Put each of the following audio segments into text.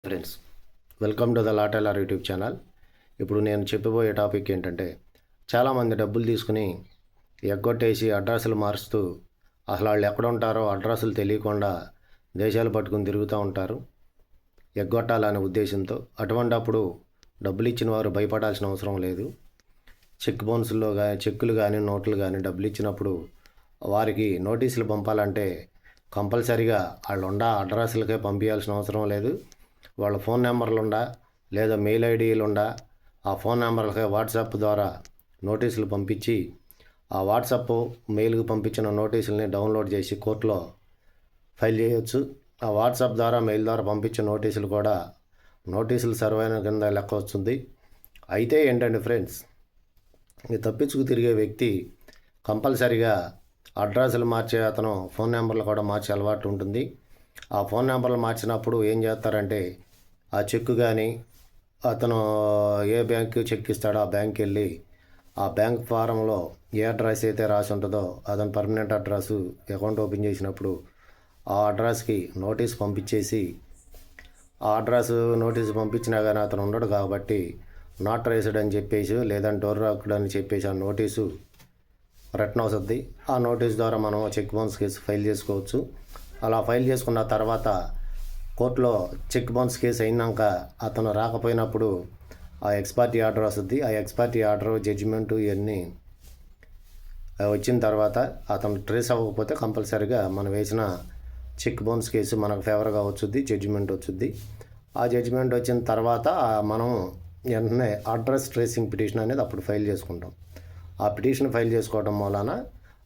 Friends, welcome to the లాటెలర్ YouTube channel. ఇప్పుడు నేను చెప్పబోయే టాపిక్ ఏంటంటే, చాలామంది డబ్బులు తీసుకుని ఎగ్గొట్టేసి అడ్రస్లు మారుస్తూ అసలు వాళ్ళు ఎక్కడ ఉంటారో అడ్రస్లు తెలియకుండా దేశాలు పట్టుకుని తిరుగుతూ ఉంటారు ఎగ్గొట్టాలనే ఉద్దేశంతో. అటువంటప్పుడు డబ్బులు ఇచ్చిన వారు భయపడాల్సిన అవసరం లేదు. చెక్ బౌన్స్లో కానీ చెక్కులు కానీ నోట్లు కానీ డబ్బులు ఇచ్చినప్పుడు వారికి నోటీసులు పంపాలంటే కంపల్సరిగా వాళ్ళు ఉండ అడ్రస్లకే పంపించాల్సిన అవసరం లేదు. వాళ్ళ ఫోన్ నెంబర్లు ఉండా లేదా మెయిల్ ఐడీలు ఉండా ఆ ఫోన్ నెంబర్లకి వాట్సాప్ ద్వారా నోటీసులు పంపించి ఆ వాట్సాప్ మెయిల్కి పంపించిన నోటీసుల్ని డౌన్లోడ్ చేసి కోర్టులో ఫైల్ చేయవచ్చు. ఆ వాట్సాప్ ద్వారా మెయిల్ ద్వారా పంపించిన నోటీసులు కూడా నోటీసులు సర్వైన కింద లెక్క వస్తుంది. అయితే ఏంటంటే ఫ్రెండ్స్, ఈ తప్పించుకు తిరిగే వ్యక్తి కంపల్సరిగా అడ్రస్లు మార్చే అతను ఫోన్ నెంబర్లు కూడా మార్చే అలవాటు ఉంటుంది. ఆ ఫోన్ నెంబర్లు మార్చినప్పుడు ఏం చేస్తారంటే, ఆ చెక్ కానీ అతను ఏ బ్యాంకు చెక్ ఇస్తాడో ఆ బ్యాంక్కి వెళ్ళి ఆ బ్యాంక్ ఫారంలో ఏ అడ్రస్ అయితే రాసి ఉంటుందో అతను పర్మనెంట్ అడ్రస్ అకౌంట్ ఓపెన్ చేసినప్పుడు ఆ అడ్రస్కి నోటీస్ పంపించేసి, ఆ అడ్రస్ నోటీస్ పంపించినా కానీ అతను ఉండడు కాబట్టి నాట్ ట్రేస్డ్ అని చెప్పేసి లేదంటే డోర్ రాక్డ్ అని చెప్పేసి ఆ నోటీసు రిటర్న్ అవుతుంది. ఆ నోటీస్ ద్వారా మనం చెక్ బౌన్స్ కేసు ఫైల్ చేసుకోవచ్చు. అలా ఫైల్ చేసుకున్న తర్వాత కోర్టులో చెక్ బౌన్స్ కేసు అయినాక అతను రాకపోయినప్పుడు ఆ ఎక్స్పైరీ ఆర్డర్ వస్తుంది. ఆ ఎక్స్పైరీ ఆర్డర్ జడ్జిమెంటు ఇవన్నీ వచ్చిన తర్వాత అతను ట్రేస్ అవ్వకపోతే కంపల్సరీగా మనం వేసిన చెక్ బౌన్స్ కేసు మనకు ఫేవర్గా వచ్చుద్ది, జడ్జిమెంట్ వచ్చుద్ది. ఆ జడ్జిమెంట్ వచ్చిన తర్వాత మనం వెంటనే అడ్రస్ ట్రేసింగ్ పిటిషన్ అనేది అప్పుడు ఫైల్ చేసుకుంటాం. ఆ పిటిషన్ ఫైల్ చేసుకోవడం వలన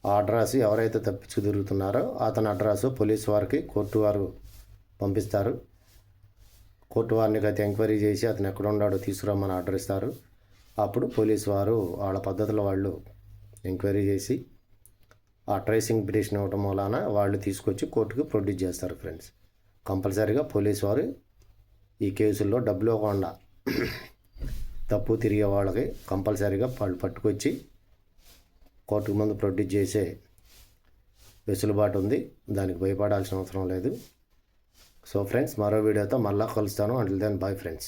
ఆ అడ్రస్ ఎవరైతే తప్పించుకు తిరుగుతున్నారో అతని అడ్రస్ పోలీసు వారికి కోర్టు వారు పంపిస్తారు. కోర్టు వారిని అయితే ఎంక్వైరీ చేసి అతను ఎక్కడ ఉన్నాడో తీసుకురమ్మని ఆర్డర్ ఇస్తారు. అప్పుడు పోలీసు వారు వాళ్ళ పద్ధతిలో వాళ్ళు ఎంక్వైరీ చేసి ఆ ట్రేసింగ్ పిటిషన్ ఇవ్వడం వలన వాళ్ళు తీసుకొచ్చి కోర్టుకు ప్రొడ్యూస్ చేస్తారు. ఫ్రెండ్స్, కంపల్సరీగా పోలీసు వారు ఈ కేసుల్లో డబ్బులు ఇవ్వకుండా తప్పు తిరిగే వాళ్ళకి కంపల్సరీగా వాళ్ళు పట్టుకొచ్చి కోర్టుకు ముందు ప్రొడ్యూస్ చేసే వెసులుబాటు ఉంది. దానికి భయపడాల్సిన అవసరం లేదు. సో ఫ్రెండ్స్, మరో వీడియోతో మళ్ళీ కలుస్తాను. Until then, bye friends.